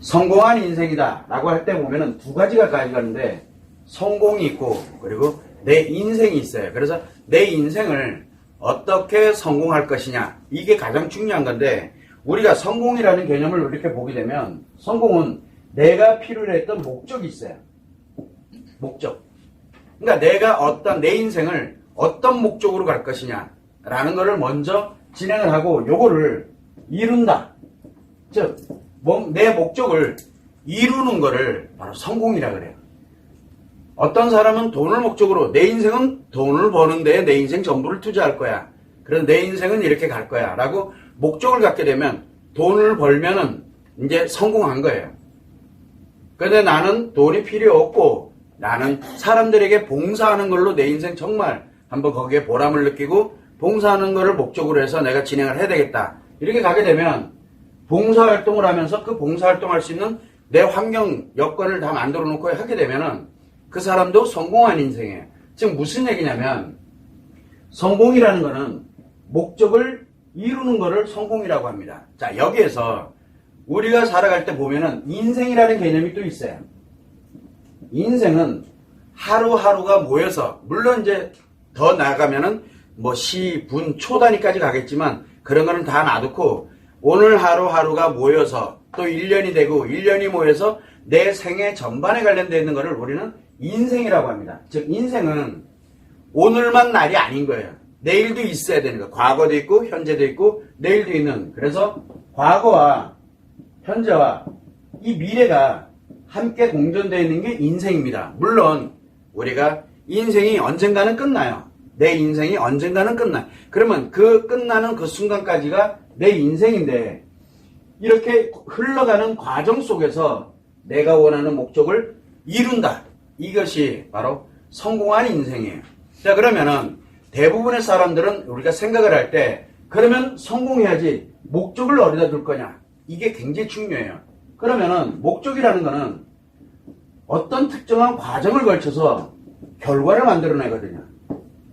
성공한 인생이다 라고 할 때 보면은 두 가지가 가져가는데 성공이 있고 그리고 내 인생이 있어요. 그래서 내 인생을 어떻게 성공할 것이냐, 이게 가장 중요한 건데, 우리가 성공이라는 개념을 이렇게 보게 되면 성공은 내가 필요로 했던 목적이 있어요. 목적. 그러니까 내가 내 인생을 어떤 목적으로 갈 것이냐 라는 거를 먼저 진행을 하고 요거를 이룬다. 즉 내 목적을 이루는 거를 바로 성공이라 그래요. 어떤 사람은 돈을 목적으로, 내 인생은 돈을 버는데 내 인생 전부를 투자할 거야, 그래서 내 인생은 이렇게 갈 거야 라고 목적을 갖게 되면 돈을 벌면은 이제 성공한 거예요. 근데 나는 돈이 필요 없고 나는 사람들에게 봉사하는 걸로 내 인생 정말 한번 거기에 보람을 느끼고 봉사하는 거를 목적으로 해서 내가 진행을 해야 되겠다, 이렇게 가게 되면 봉사활동을 하면서 그 봉사활동할 수 있는 내 환경 여건을 다 만들어 놓고 하게 되면은 그 사람도 성공한 인생이에요. 지금 무슨 얘기냐면, 성공이라는 거는 목적을 이루는 거를 성공이라고 합니다. 자, 여기에서 우리가 살아갈 때 보면은 인생이라는 개념이 또 있어요. 인생은 하루하루가 모여서, 물론 이제 더 나아가면은 뭐 시, 분, 초 단위까지 가겠지만 그런 거는 다 놔두고 오늘 하루하루가 모여서 또 1년이 되고 1년이 모여서 내 생애 전반에 관련되어 있는 거를 우리는 인생이라고 합니다. 즉 인생은 오늘만 날이 아닌 거예요. 내일도 있어야 되는 거예요. 과거도 있고 현재도 있고 내일도 있는, 그래서 과거와 현재와 이 미래가 함께 공존되어 있는 게 인생입니다. 물론 우리가 인생이 언젠가는 끝나요. 내 인생이 언젠가는 끝나요. 그러면 그 끝나는 그 순간까지가 내 인생인데, 이렇게 흘러가는 과정 속에서 내가 원하는 목적을 이룬다. 이것이 바로 성공한 인생이에요. 자, 그러면은 대부분의 사람들은 우리가 생각을 할 때, 그러면 성공해야지 목적을 어디다 둘 거냐, 이게 굉장히 중요해요. 그러면은 목적이라는 거는 어떤 특정한 과정을 걸쳐서 결과를 만들어내거든요.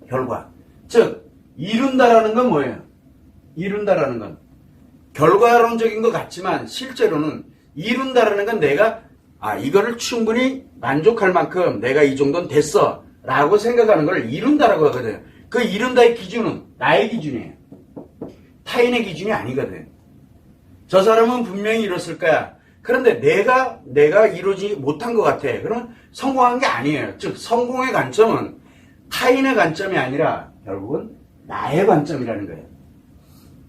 결과. 즉 이룬다라는 건 뭐예요? 이룬다라는 건 결과론적인 것 같지만 실제로는 이룬다라는 건 내가 이거를 충분히 만족할 만큼 내가 이 정도는 됐어 라고 생각하는 걸 이룬다라고 하거든요. 그 이룬다의 기준은 나의 기준이에요. 타인의 기준이 아니거든. 저 사람은 분명히 이뤘을 거야. 그런데 내가 이루지 못한 것 같아. 그러면 성공한 게 아니에요. 즉 성공의 관점은 타인의 관점이 아니라 결국은 나의 관점이라는 거예요.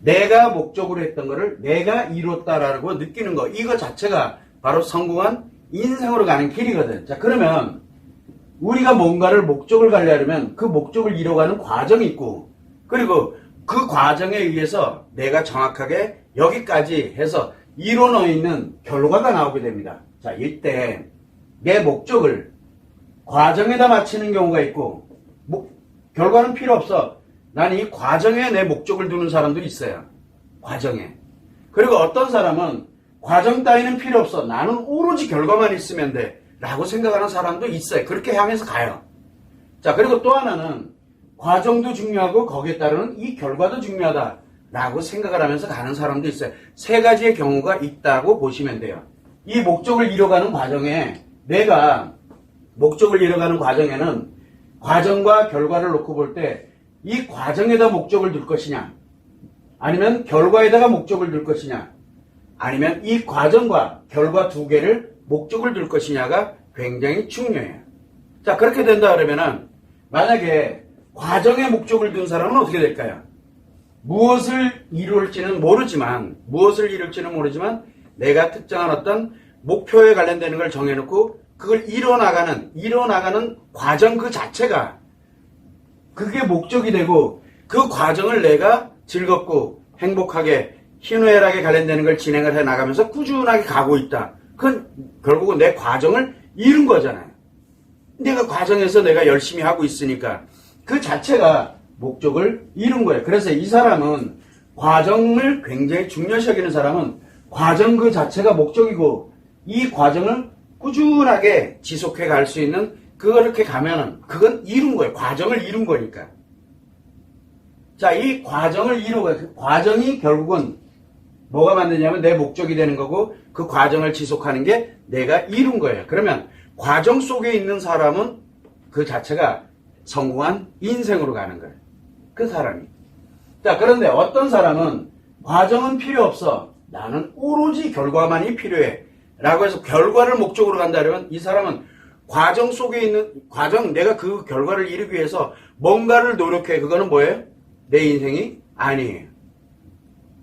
내가 목적으로 했던 거를 내가 이뤘다라고 느끼는 거, 이거 자체가 바로 성공한 인생으로 가는 길이거든. 자, 그러면 우리가 뭔가를 목적을 가려면 그 목적을 이뤄가는 과정이 있고, 그리고 그 과정에 의해서 내가 정확하게 여기까지 해서 이뤄놓여 있는 결과가 나오게 됩니다. 자, 이때 내 목적을 과정에다 맞추는 경우가 있고, 결과는 필요 없어. 나는 이 과정에 내 목적을 두는 사람도 있어요. 과정에. 그리고 어떤 사람은 과정 따위는 필요 없어. 나는 오로지 결과만 있으면 돼. 라고 생각하는 사람도 있어요. 그렇게 향해서 가요. 자, 그리고 또 하나는 과정도 중요하고 거기에 따르는 이 결과도 중요하다 라고 생각을 하면서 가는 사람도 있어요. 세 가지의 경우가 있다고 보시면 돼요. 이 목적을 이뤄가는 과정에, 내가 목적을 이뤄가는 과정에는 과정과 결과를 놓고 볼 때 이 과정에다 목적을 둘 것이냐, 아니면 결과에다가 목적을 둘 것이냐, 아니면 이 과정과 결과 두 개를 목적을 둘 것이냐가 굉장히 중요해요. 자, 그렇게 된다 그러면은 만약에 과정에 목적을 둔 사람은 어떻게 될까요? 무엇을 이룰지는 모르지만 내가 특정한 어떤 목표에 관련되는 걸 정해놓고 그걸 이뤄나가는 과정 그 자체가, 그게 목적이 되고 그 과정을 내가 즐겁고 행복하게 희노애락에 관련되는 걸 진행을 해 나가면서 꾸준하게 가고 있다. 그건 결국은 내 과정을 이룬 거잖아요. 내가 과정에서 내가 열심히 하고 있으니까 그 자체가 목적을 이룬 거예요. 그래서 이 사람은, 과정을 굉장히 중요시 여기는 사람은 과정 그 자체가 목적이고 이 과정을 꾸준하게 지속해 갈 수 있는, 그렇게 가면은 그건 이룬 거예요. 과정을 이룬 거니까. 자, 이 과정을 이루고, 그 과정이 결국은 뭐가 만드냐면 내 목적이 되는 거고 그 과정을 지속하는 게 내가 이룬 거예요. 그러면 과정 속에 있는 사람은 그 자체가 성공한 인생으로 가는 거예요. 그 사람이. 자, 그런데 어떤 사람은 과정은 필요 없어. 나는 오로지 결과만이 필요해. 라고 해서 결과를 목적으로 간다면 이 사람은 과정 속에 있는 내가 그 결과를 이루기 위해서 뭔가를 노력해. 그거는 뭐예요? 내 인생이 아니에요.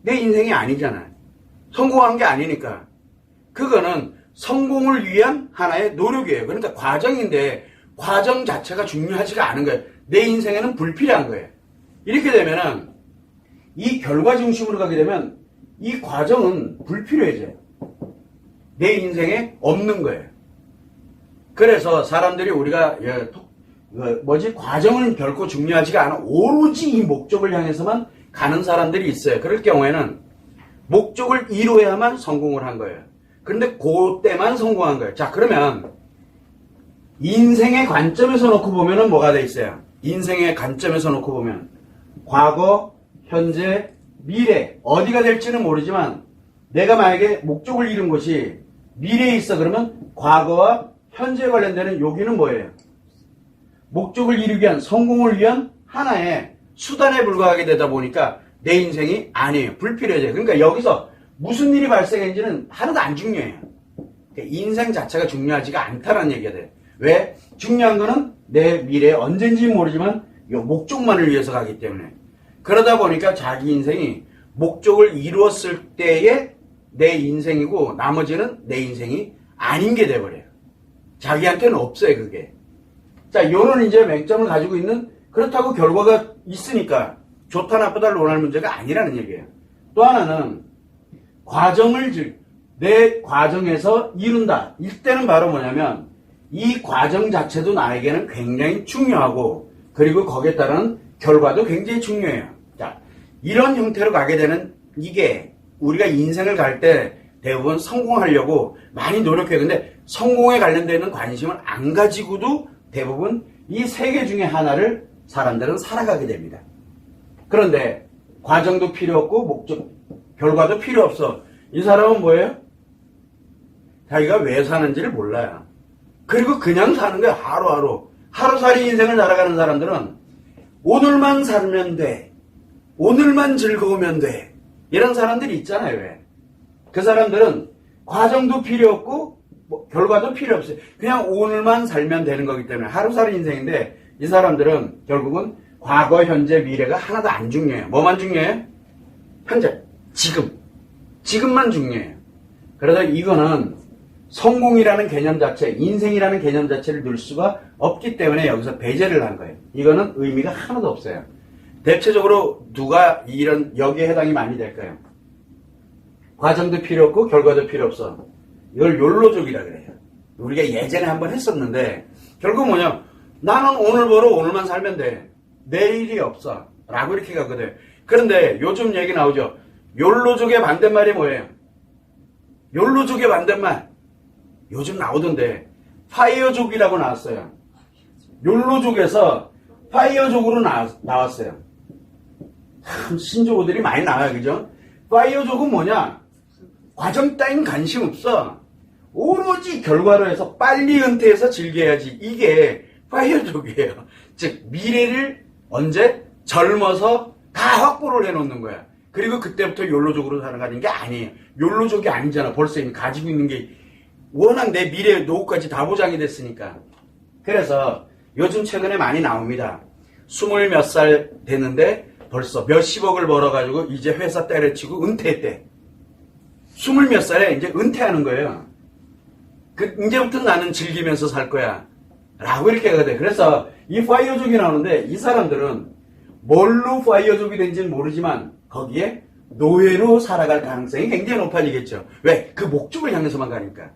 내 인생이 아니잖아요. 성공한 게 아니니까. 그거는 성공을 위한 하나의 노력이에요. 그러니까 과정인데 과정 자체가 중요하지가 않은 거예요. 내 인생에는 불필요한 거예요. 이렇게 되면은 이 결과 중심으로 가게 되면 이 과정은 불필요해져요. 내 인생에 없는 거예요. 그래서 사람들이 우리가 과정은 결코 중요하지가 않아. 오로지 이 목적을 향해서만 가는 사람들이 있어요. 그럴 경우에는 목적을 이루어야만 성공을 한 거예요. 그런데 그때만 성공한 거예요. 자, 그러면 인생의 관점에서 놓고 보면은 뭐가 돼 있어요? 인생의 관점에서 놓고 보면 과거, 현재, 미래 어디가 될지는 모르지만 내가 만약에 목적을 이룬 것이 미래에 있어 그러면 과거와 현재에 관련되는 여기는 뭐예요? 목적을 이루기 위한 성공을 위한 하나의 수단에 불과하게 되다 보니까 내 인생이 아니에요. 불필요해져요. 그러니까 여기서 무슨 일이 발생했는지는 하나도 안 중요해요. 그러니까 인생 자체가 중요하지가 않다는 얘기가 돼요. 왜? 중요한 거는 내 미래에 언젠지는 모르지만 이 목적만을 위해서 가기 때문에. 그러다 보니까 자기 인생이 목적을 이루었을 때의 내 인생이고 나머지는 내 인생이 아닌 게 돼버려요. 자기한테는 없어요, 그게. 자, 요런 이제 맹점을 가지고 있는, 그렇다고 결과가 있으니까 좋다 나쁘다 논할 문제가 아니라는 얘기예요. 또 하나는 내 과정에서 이룬다. 이때는 바로 뭐냐면 이 과정 자체도 나에게는 굉장히 중요하고 그리고 거기에 따른 결과도 굉장히 중요해요. 자, 이런 형태로 가게 되는 이게 우리가 인생을 갈 때 대부분 성공하려고 많이 노력해요. 근데 성공에 관련되는 관심을 안 가지고도 대부분 이 세 개 중에 하나를 사람들은 살아가게 됩니다. 그런데 과정도 필요 없고 결과도 필요 없어. 이 사람은 뭐예요? 자기가 왜 사는지를 몰라요. 그리고 그냥 사는 거야. 하루하루. 하루살이 인생을 살아가는 사람들은 오늘만 살면 돼. 오늘만 즐거우면 돼. 이런 사람들이 있잖아요. 왜? 그 사람들은 과정도 필요 없고 결과도 필요 없어요. 그냥 오늘만 살면 되는 거기 때문에 하루살이 인생인데 이 사람들은 결국은 과거, 현재, 미래가 하나도 안 중요해요. 뭐만 중요해요? 현재, 지금만 중요해요. 그래서 이거는 성공이라는 개념 자체, 인생이라는 개념 자체를 넣을 수가 없기 때문에 여기서 배제를 한 거예요. 이거는 의미가 하나도 없어요. 대체적으로 누가 여기에 해당이 많이 될까요? 과정도 필요 없고 결과도 필요 없어. 이걸 욜로족이라 그래요. 우리가 예전에 한번 했었는데 결국 뭐냐? 나는 오늘 벌어 오늘만 살면 돼. 내일이 없어. 라고 이렇게 가거든. 그런데 요즘 얘기 나오죠. 욜로족의 반대말이 뭐예요? 욜로족의 반대말. 요즘 나오던데 파이어족이라고 나왔어요. 욜로족에서 파이어족으로 나왔어요. 참 신조어들이 많이 나와요. 그죠? 파이어족은 뭐냐? 과정 따윈 관심 없어. 오로지 결과로 해서 빨리 은퇴해서 즐겨야지. 이게 파이어족이에요. 즉 미래를 언제? 젊어서 다 확보를 해놓는 거야. 그리고 그때부터 욜로족으로 살아가는 게 아니에요. 욜로족이 아니잖아. 벌써 이미 가지고 있는 게 워낙 내 미래 노후까지 다 보장이 됐으니까. 그래서 요즘 최근에 많이 나옵니다. 20몇 살 됐는데 벌써 몇십억을 벌어가지고 이제 회사 때려치고 은퇴했대. 20몇 살에 이제 은퇴하는 거예요. 이제부터 나는 즐기면서 살 거야. 라고 이렇게 하거든. 그래서 이 파이어족이 나오는데 이 사람들은 뭘로 파이어족이 된지는 모르지만 거기에 노예로 살아갈 가능성이 굉장히 높아지겠죠. 왜? 그 목적을 향해서만 가니까.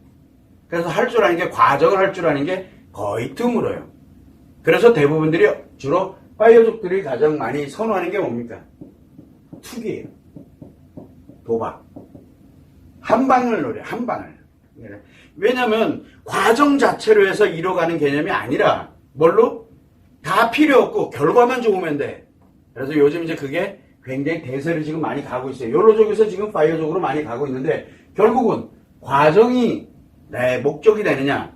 그래서 할 줄 아는 게 과정을 할 줄 아는 게 거의 드물어요. 그래서 대부분들이 주로 파이어족들이 가장 많이 선호하는 게 뭡니까? 투기예요. 도박. 한 방을 노려, 한 방을. 왜냐면 과정 자체로 해서 이뤄가는 개념이 아니라 뭘로? 다 필요 없고 결과만 좋으면 돼. 그래서 요즘 이제 그게 굉장히 대세를 지금 많이 가고 있어요. 욜로족에서 지금 파이어족으로 많이 가고 있는데 결국은 과정이 내 목적이 되느냐,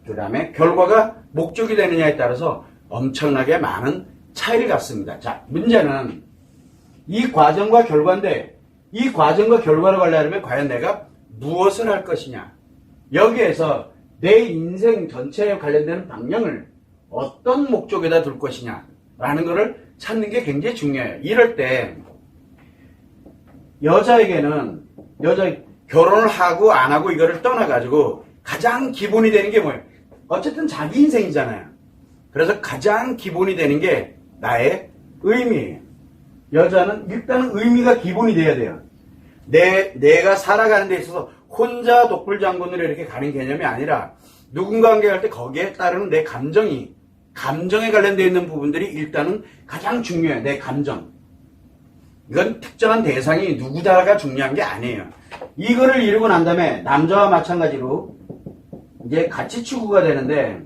그 다음에 결과가 목적이 되느냐에 따라서 엄청나게 많은 차이를 갖습니다. 자, 문제는 이 과정과 결과인데 이 과정과 결과를 가려면 과연 내가 무엇을 할 것이냐, 여기에서 내 인생 전체에 관련되는 방향을 어떤 목적에다 둘 것이냐 라는 것을 찾는 게 굉장히 중요해요. 이럴 때 여자에게는 결혼을 하고 안 하고 이거를 떠나가지고 가장 기본이 되는 게 뭐예요? 어쨌든 자기 인생이잖아요. 그래서 가장 기본이 되는 게 나의 의미예요. 여자는 일단은 의미가 기본이 돼야 돼요. 내가 살아가는 데 있어서 혼자 독불장군으로 이렇게 가는 개념이 아니라 누군가 관계할 때 거기에 따르는 내 감정에 관련되어 있는 부분들이 일단은 가장 중요해요. 내 감정. 이건 특정한 대상이 누구다가 중요한 게 아니에요. 이거를 이루고 난 다음에 남자와 마찬가지로 이제 가치 추구가 되는데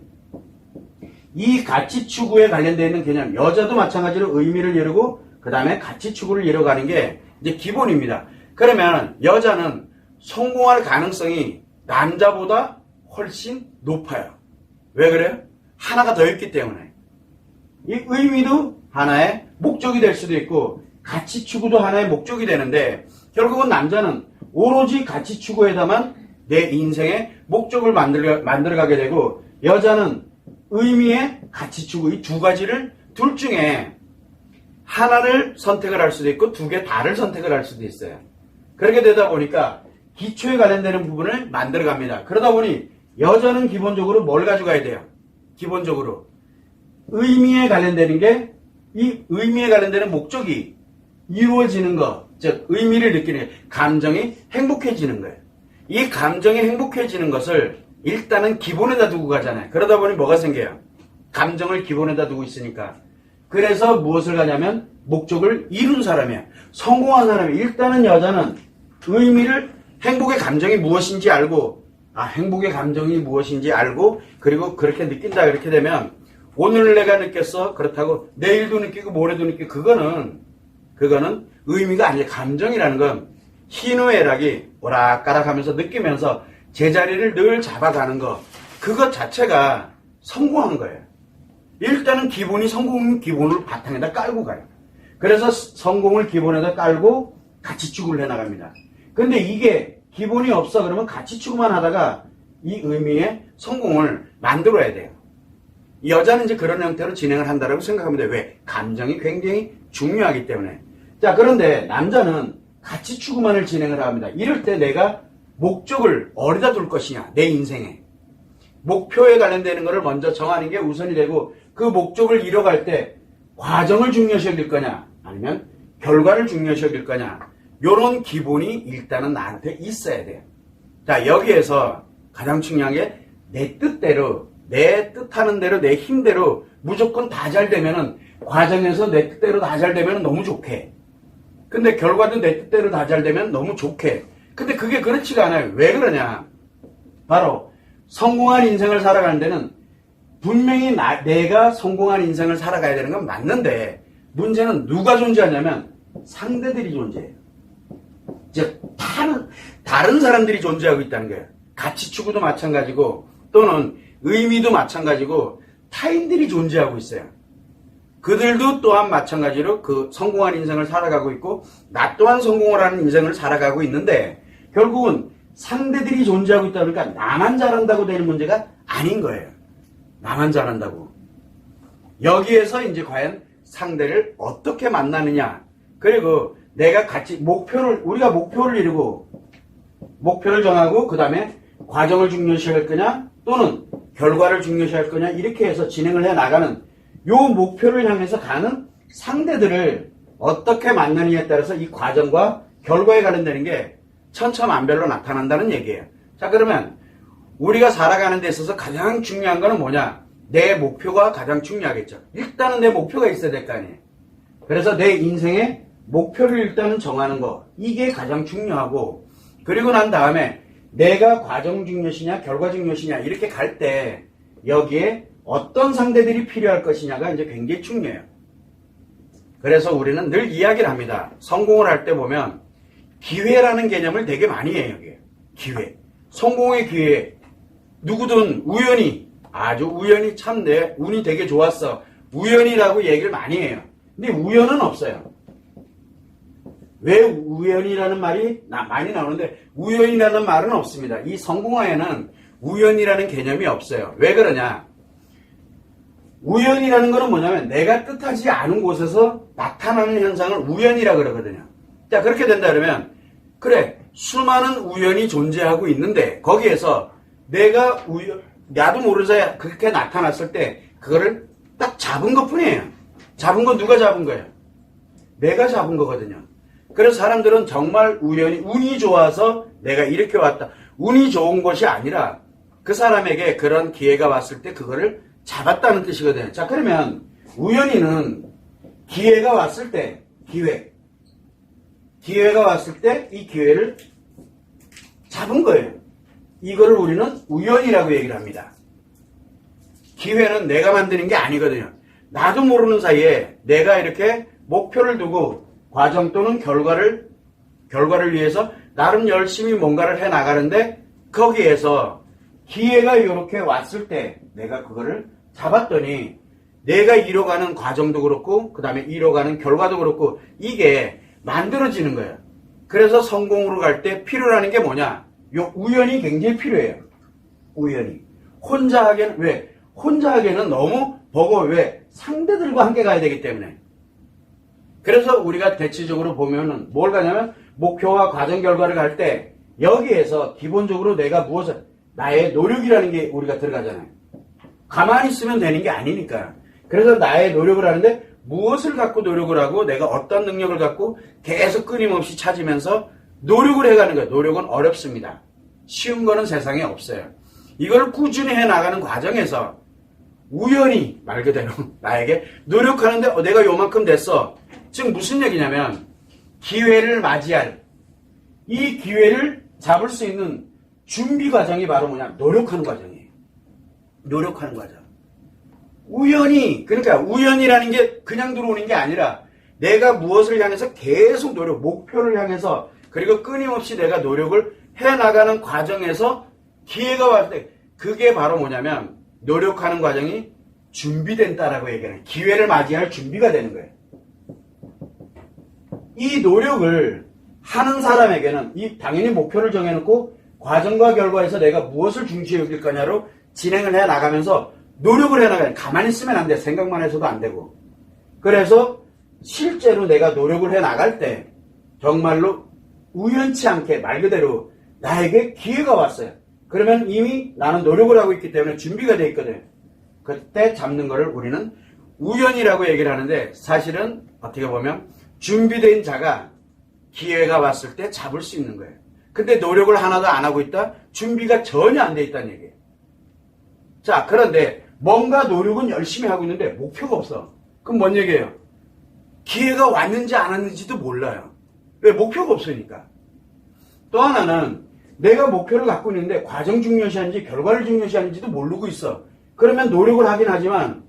이 가치 추구에 관련되어 있는 개념, 여자도 마찬가지로 의미를 이루고 그 다음에 가치 추구를 이뤄가는 게 이제 기본입니다. 그러면 여자는 성공할 가능성이 남자보다 훨씬 높아요. 왜 그래요? 하나가 더 있기 때문에. 이 의미도 하나의 목적이 될 수도 있고 가치 추구도 하나의 목적이 되는데 결국은 남자는 오로지 가치 추구에다만 내 인생의 목적을 만들어가게 되고 여자는 의미의 가치 추구 이 두 가지를 둘 중에 하나를 선택을 할 수도 있고 두 개 다를 선택을 할 수도 있어요. 그렇게 되다 보니까 기초에 관련되는 부분을 만들어갑니다. 그러다 보니 여자는 기본적으로 뭘 가져가야 돼요? 기본적으로 의미에 관련되는 게 이 의미에 관련되는 목적이 이루어지는 것, 즉 의미를 느끼는 감정이 행복해지는 거예요. 이 감정이 행복해지는 것을 일단은 기본에다 두고 가잖아요. 그러다 보니 뭐가 생겨요? 감정을 기본에다 두고 있으니까. 그래서 무엇을 가냐면 목적을 이룬 사람이야. 성공한 사람이. 일단은 여자는 의미를, 행복의 감정이 무엇인지 알고, 행복의 감정이 무엇인지 알고, 그리고 그렇게 느낀다 그렇게 되면 오늘 내가 느꼈어. 그렇다고 내일도 느끼고 모레도 느끼고 그거는 의미가 아니에요. 감정이라는 건 희노애락이 오락가락 하면서 느끼면서 제자리를 늘 잡아가는 것, 그것 자체가 성공한 거예요. 일단은 기본이 성공 기본을 바탕에다 깔고 가요. 그래서 성공을 기본에다 깔고 가치 추구를 해나갑니다. 근데 이게 기본이 없어 그러면 가치 추구만 하다가 이 의미의 성공을 만들어야 돼요. 여자는 이제 그런 형태로 진행을 한다고 생각합니다. 왜? 감정이 굉장히 중요하기 때문에. 자, 그런데 남자는 가치 추구만을 진행을 합니다. 이럴 때 내가 목적을 어디다 둘 것이냐, 내 인생에. 목표에 관련되는 것을 먼저 정하는 게 우선이 되고 그 목적을 이뤄갈 때 과정을 중요시 여길 거냐 아니면 결과를 중요시 여길 거냐, 요런 기본이 일단은 나한테 있어야 돼요. 자, 여기에서 가장 중요한 게 내 뜻대로, 내 뜻하는 대로, 내 힘대로 무조건 다 잘 되면은, 과정에서 내 뜻대로 다 잘 되면 너무 좋게. 근데 결과도 내 뜻대로 다 잘 되면 너무 좋게. 근데 그게 그렇지가 않아요. 왜 그러냐? 바로 성공한 인생을 살아가는 데는 분명히 내가 성공한 인생을 살아가야 되는 건 맞는데 문제는 누가 존재하냐면 상대들이 존재해요. 즉 다른 사람들이 존재하고 있다는 거예요. 가치 추구도 마찬가지고 또는 의미도 마찬가지고 타인들이 존재하고 있어요. 그들도 또한 마찬가지로 그 성공한 인생을 살아가고 있고 나 또한 성공을 하는 인생을 살아가고 있는데 결국은 상대들이 존재하고 있다 보니까 나만 잘한다고 되는 문제가 아닌 거예요. 나만 잘한다고. 여기에서 이제 과연 상대를 어떻게 만나느냐. 그리고 내가 우리가 목표를 이루고 목표를 정하고 그 다음에 과정을 중요시 할 거냐 또는 결과를 중요시 할 거냐 이렇게 해서 진행을 해 나가는 요 목표를 향해서 가는 상대들을 어떻게 만나느냐에 따라서 이 과정과 결과에 관련되는 게 천차만별로 나타난다는 얘기예요. 자, 그러면 우리가 살아가는 데 있어서 가장 중요한 거는 뭐냐? 내 목표가 가장 중요하겠죠. 일단은 내 목표가 있어야 될 거 아니에요. 그래서 내 인생의 목표를 일단은 정하는 거, 이게 가장 중요하고, 그리고 난 다음에 내가 과정 중요시냐 결과 중요시냐 이렇게 갈 때 여기에 어떤 상대들이 필요할 것이냐가 이제 굉장히 중요해요. 그래서 우리는 늘 이야기를 합니다. 성공을 할 때 보면 기회라는 개념을 되게 많이 해요. 이게. 기회. 성공의 기회. 누구든 우연히, 아주 우연히 참 내 운이 되게 좋았어. 우연이라고 얘기를 많이 해요. 근데 우연은 없어요. 왜 우연이라는 말이 많이 나오는데 우연이라는 말은 없습니다. 이 성공화에는 우연이라는 개념이 없어요. 왜 그러냐? 우연이라는 거는 뭐냐면 내가 뜻하지 않은 곳에서 나타나는 현상을 우연이라 그러거든요. 자, 그렇게 된다 그러면 그래, 수많은 우연이 존재하고 있는데 거기에서 내가 나도 모르자 그렇게 나타났을 때 그거를 딱 잡은 것 뿐이에요. 잡은 건 누가 잡은 거예요? 내가 잡은 거거든요. 그래서 사람들은 정말 우연히 운이 좋아서 내가 이렇게 왔다. 운이 좋은 것이 아니라 그 사람에게 그런 기회가 왔을 때 그거를 잡았다는 뜻이거든요. 자, 그러면 우연히는 기회가 왔을 때 기회가 왔을 때 이 기회를 잡은 거예요. 이거를 우리는 우연이라고 얘기를 합니다. 기회는 내가 만드는 게 아니거든요. 나도 모르는 사이에 내가 이렇게 목표를 두고 과정 또는 결과를 위해서 나름 열심히 뭔가를 해 나가는데 거기에서 기회가 이렇게 왔을 때 내가 그거를 잡았더니 내가 이뤄가는 과정도 그렇고 그 다음에 이뤄가는 결과도 그렇고 이게 만들어지는 거예요. 그래서 성공으로 갈 때 필요라는 게 뭐냐? 요 우연이 굉장히 필요해요. 우연이. 혼자 하기에는 왜? 혼자 하기에는 너무 버거워요. 왜? 상대들과 함께 가야 되기 때문에. 그래서 우리가 대체적으로 보면은 뭘 가냐면 목표와 과정 결과를 갈 때 여기에서 기본적으로 내가 무엇을 나의 노력이라는 게 우리가 들어가잖아요. 가만히 있으면 되는 게 아니니까. 그래서 나의 노력을 하는데 무엇을 갖고 노력을 하고 내가 어떤 능력을 갖고 계속 끊임없이 찾으면서 노력을 해가는 거예요. 노력은 어렵습니다. 쉬운 거는 세상에 없어요. 이걸 꾸준히 해나가는 과정에서 우연히 말 그대로 나에게 노력하는데 내가 요만큼 됐어. 지금 무슨 얘기냐면 기회를 맞이할 이 기회를 잡을 수 있는 준비 과정이 바로 뭐냐? 노력하는 과정이에요. 노력하는 과정. 우연히, 그러니까 우연이라는 게 그냥 들어오는 게 아니라 내가 무엇을 향해서 계속 목표를 향해서 그리고 끊임없이 내가 노력을 해나가는 과정에서 기회가 왔을 때 그게 바로 뭐냐면 노력하는 과정이 준비된다라고 얘기하는 기회를 맞이할 준비가 되는 거예요. 이 노력을 하는 사람에게는 당연히 목표를 정해놓고 과정과 결과에서 내가 무엇을 중시해 여길 거냐로 진행을 해 나가면서 노력을 해 나가요. 가만히 있으면 안 돼. 생각만 해서도 안 되고. 그래서 실제로 내가 노력을 해 나갈 때 정말로 우연치 않게 말 그대로 나에게 기회가 왔어요. 그러면 이미 나는 노력을 하고 있기 때문에 준비가 돼 있거든요. 그때 잡는 거를 우리는 우연이라고 얘기를 하는데 사실은 어떻게 보면 준비된 자가 기회가 왔을 때 잡을 수 있는 거예요. 근데 노력을 하나도 안 하고 있다? 준비가 전혀 안 돼 있다는 얘기예요. 자, 그런데 뭔가 노력은 열심히 하고 있는데 목표가 없어. 그럼 뭔 얘기예요? 기회가 왔는지 안 왔는지도 몰라요. 왜? 목표가 없으니까. 또 하나는 내가 목표를 갖고 있는데 과정 중요시하는지 결과를 중요시하는지도 모르고 있어. 그러면 노력을 하긴 하지만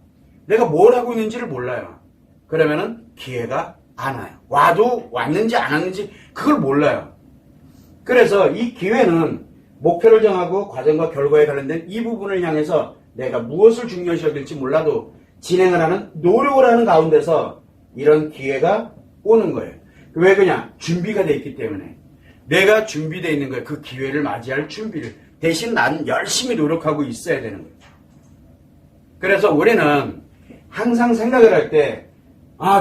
내가 뭘 하고 있는지를 몰라요. 그러면은 기회가 안 와요. 와도 왔는지 안 왔는지 그걸 몰라요. 그래서 이 기회는 목표를 정하고 과정과 결과에 관련된 이 부분을 향해서 내가 무엇을 중요시 여길지 몰라도 진행을 하는 노력을 하는 가운데서 이런 기회가 오는 거예요. 왜 그냥 준비가 돼 있기 때문에 내가 준비되어 있는 거예요. 그 기회를 맞이할 준비를. 대신 나는 열심히 노력하고 있어야 되는 거예요. 그래서 우리는 항상 생각을 할 때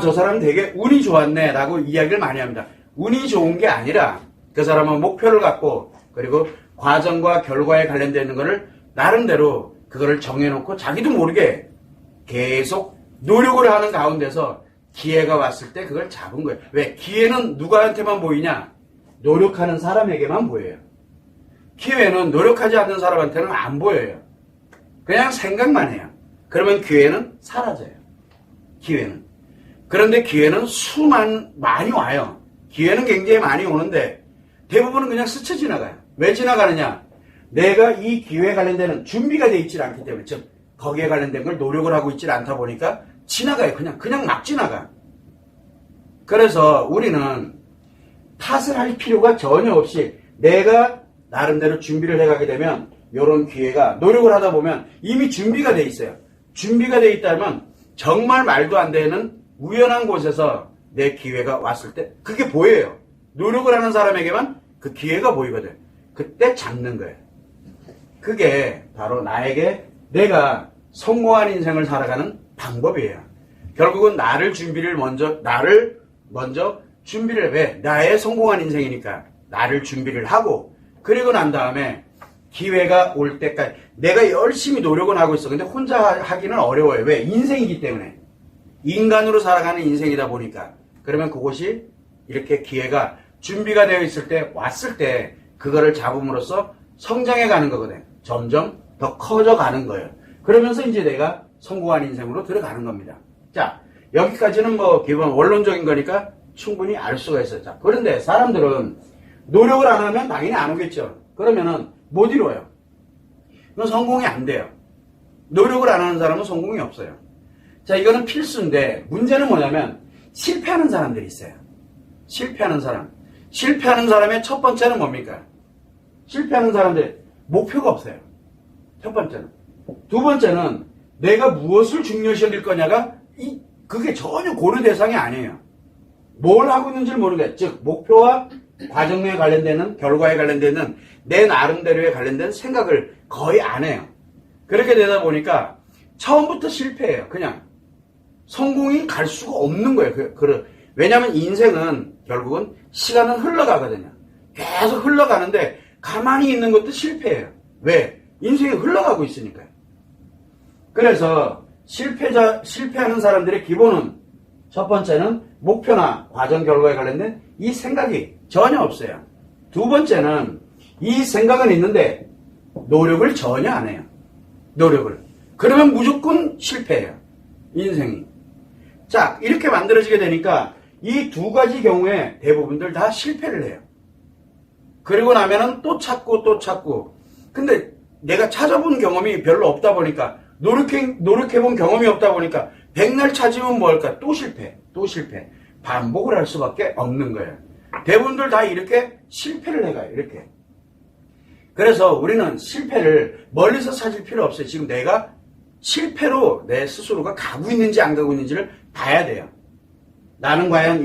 저 사람 되게 운이 좋았네 라고 이야기를 많이 합니다. 운이 좋은 게 아니라 그 사람은 목표를 갖고 그리고 과정과 결과에 관련되어 있는 거를 나름대로 그거를 정해놓고 자기도 모르게 계속 노력을 하는 가운데서 기회가 왔을 때 그걸 잡은 거예요. 왜? 기회는 누구한테만 보이냐? 노력하는 사람에게만 보여요. 기회는 노력하지 않는 사람한테는 안 보여요. 그냥 생각만 해요. 그러면 기회는 사라져요. 기회는. 그런데 기회는 많이 와요. 기회는 굉장히 많이 오는데 대부분은 그냥 스쳐 지나가요. 왜 지나가느냐? 내가 이 기회에 관련되는 준비가 되어 있지 않기 때문에, 즉 거기에 관련된 걸 노력을 하고 있지 않다 보니까 지나가요. 그냥 막 지나가. 그래서 우리는 탓을 할 필요가 전혀 없이 내가 나름대로 준비를 해가게 되면 이런 기회가 노력을 하다 보면 이미 준비가 돼 있어요. 준비가 돼 있다면 정말 말도 안 되는 우연한 곳에서 내 기회가 왔을 때 그게 보여요. 노력을 하는 사람에게만 그 기회가 보이거든. 그때 잡는 거예요. 그게 바로 나에게 내가 성공한 인생을 살아가는 방법이에요. 결국은 나를 먼저 준비를 해. 왜? 나의 성공한 인생이니까 나를 준비를 하고 그리고 난 다음에 기회가 올 때까지 내가 열심히 노력은 하고 있어. 근데 혼자 하기는 어려워요. 왜? 인생이기 때문에. 인간으로 살아가는 인생이다 보니까. 그러면 그것이 이렇게 기회가 준비가 되어 있을 때 왔을 때 그거를 잡음으로써 성장해 가는 거거든. 점점 더 커져 가는 거예요. 그러면서 이제 내가 성공한 인생으로 들어가는 겁니다. 자, 여기까지는 뭐 기본 원론적인 거니까 충분히 알 수가 있어요. 자, 그런데 사람들은 노력을 안 하면 당연히 안 오겠죠. 그러면은 못 이뤄요. 그건 성공이 안 돼요. 노력을 안 하는 사람은 성공이 없어요. 자, 이거는 필수인데 문제는 뭐냐면 실패하는 사람들이 있어요. 실패하는 사람의 첫 번째는 뭡니까? 실패하는 사람들 목표가 없어요. 첫 번째는. 두 번째는 내가 무엇을 중요시 여길 거냐가 그게 전혀 고려 대상이 아니에요. 뭘 하고 있는지를 모르는 거예요. 즉 목표와 과정에 관련되는 결과에 관련되는 내 나름대로에 관련된 생각을 거의 안 해요. 그렇게 되다 보니까 처음부터 실패해요. 그냥 성공이 갈 수가 없는 거예요. 왜냐하면 인생은 결국은 시간은 흘러가거든요. 계속 흘러가는데 가만히 있는 것도 실패해요. 왜? 인생이 흘러가고 있으니까요. 그래서 실패하는 사람들의 기본은 첫 번째는 목표나 과정 결과에 관련된 이 생각이 전혀 없어요. 두 번째는 이 생각은 있는데 노력을 전혀 안 해요. 그러면 무조건 실패해요. 인생이. 자, 이렇게 만들어지게 되니까 이 두 가지 경우에 대부분들 다 실패를 해요. 그리고 나면은 또 찾고. 근데 내가 찾아본 경험이 별로 없다 보니까 노력해본 경험이 없다 보니까 백날 찾으면 뭐 할까? 또 실패. 반복을 할 수밖에 없는 거예요. 대부분들 다 이렇게 실패를 해가요. 이렇게. 그래서 우리는 실패를 멀리서 찾을 필요 없어요. 지금 내가 실패로 내 스스로가 가고 있는지 안 가고 있는지를 봐야 돼요. 나는 과연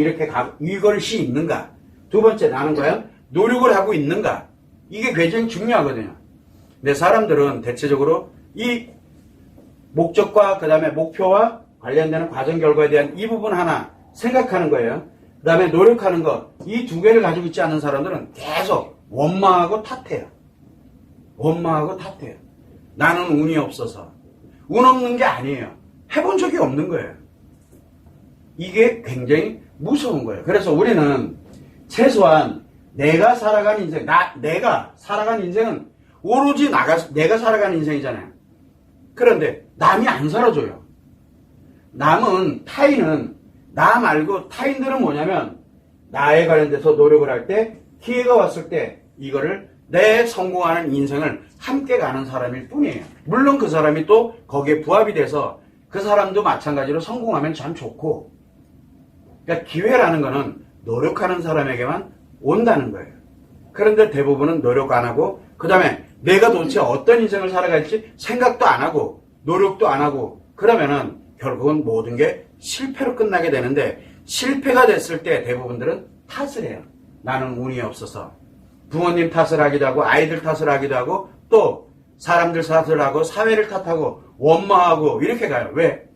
이것이 있는가? 두 번째, 나는 과연 노력을 하고 있는가? 이게 굉장히 중요하거든요. 근데 사람들은 대체적으로 이 목적과 그 다음에 목표와 관련되는 과정 결과에 대한 이 부분 하나 생각하는 거예요. 그 다음에 노력하는 것, 이 두 개를 가지고 있지 않은 사람들은 계속 원망하고 탓해요. 나는 운이 없어서. 운 없는 게 아니에요. 해본 적이 없는 거예요. 이게 굉장히 무서운 거예요. 그래서 우리는 최소한 내가 살아간 인생, 내가 살아간 인생은 오로지 내가 살아간 인생이잖아요. 그런데 남이 안 살아줘요. 타인은, 나 말고 타인들은 뭐냐면 나에 관련돼서 노력을 할 때 기회가 왔을 때 이거를 내 성공하는 인생을 함께 가는 사람일 뿐이에요. 물론 그 사람이 또 거기에 부합이 돼서 그 사람도 마찬가지로 성공하면 참 좋고, 그러니까 기회라는 거는 노력하는 사람에게만 온다는 거예요. 그런데 대부분은 노력 안 하고 그 다음에 내가 도대체 어떤 인생을 살아갈지 생각도 안 하고 노력도 안 하고 그러면은 결국은 모든 게 실패로 끝나게 되는데, 실패가 됐을 때 대부분들은 탓을 해요. 나는 운이 없어서. 부모님 탓을 하기도 하고 아이들 탓을 하기도 하고 또 사람들 탓을 하고 사회를 탓하고 원망하고 이렇게 가요. 왜?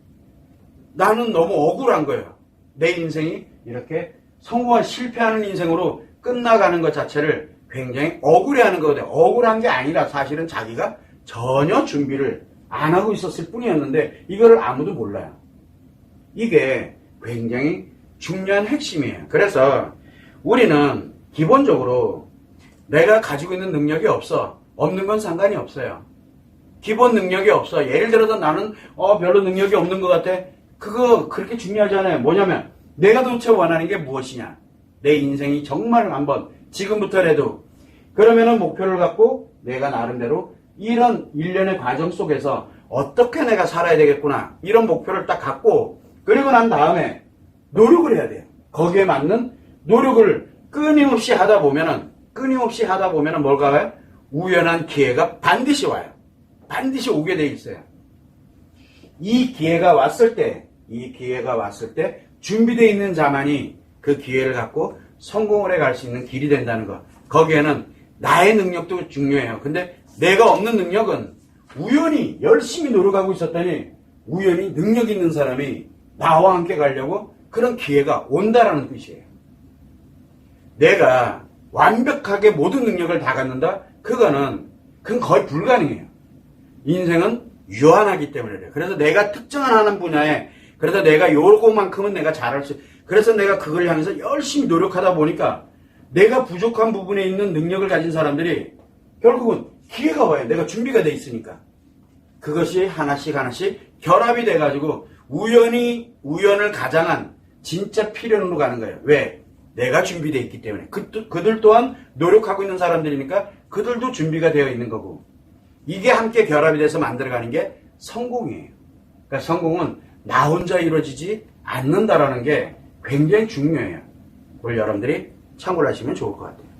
나는 너무 억울한 거예요. 내 인생이 이렇게 성공한 실패하는 인생으로 끝나가는 것 자체를 굉장히 억울해하는 거거든요. 억울한 게 아니라 사실은 자기가 전혀 준비를 안 하고 있었을 뿐이었는데 이거를 아무도 몰라요. 이게 굉장히 중요한 핵심이에요. 그래서 우리는 기본적으로 내가 가지고 있는 능력이 없는 건 상관이 없어요. 기본 능력이 없어. 예를 들어서 나는 별로 능력이 없는 것 같아. 그거 그렇게 중요하지 않아요. 뭐냐면 내가 도대체 원하는 게 무엇이냐. 내 인생이 정말 한번 지금부터라도 그러면은 목표를 갖고 내가 나름대로 이런 일련의 과정 속에서 어떻게 내가 살아야 되겠구나. 이런 목표를 딱 갖고 그리고 난 다음에 노력을 해야 돼요. 거기에 맞는 노력을 끊임없이 하다 보면은 뭘까요? 우연한 기회가 반드시 와요. 반드시 오게 돼 있어요. 이 기회가 왔을 때 준비되어 있는 자만이 그 기회를 갖고 성공을 해갈 수 있는 길이 된다는 것. 거기에는 나의 능력도 중요해요. 근데 내가 없는 능력은 우연히 열심히 노력하고 있었더니 우연히 능력 있는 사람이 나와 함께 가려고 그런 기회가 온다라는 뜻이에요. 내가 완벽하게 모든 능력을 다 갖는다? 그건 거의 불가능해요. 인생은 유한하기 때문에 그래요. 그래서 내가 특정한 분야에 그래서 내가 요거만큼은 내가 잘할 수 그래서 내가 그걸 향해서 열심히 노력하다 보니까 내가 부족한 부분에 있는 능력을 가진 사람들이 결국은 기회가 와요. 내가 준비가 돼 있으니까. 그것이 하나씩 결합이 돼가지고 우연을 가장한 진짜 필연으로 가는 거예요. 왜? 내가 준비되어 있기 때문에. 그들 또한 노력하고 있는 사람들이니까 그들도 준비가 되어 있는 거고. 이게 함께 결합이 돼서 만들어가는 게 성공이에요. 그러니까 성공은 나 혼자 이루어지지 않는다라는 게 굉장히 중요해요. 그걸 여러분들이 참고를 하시면 좋을 것 같아요.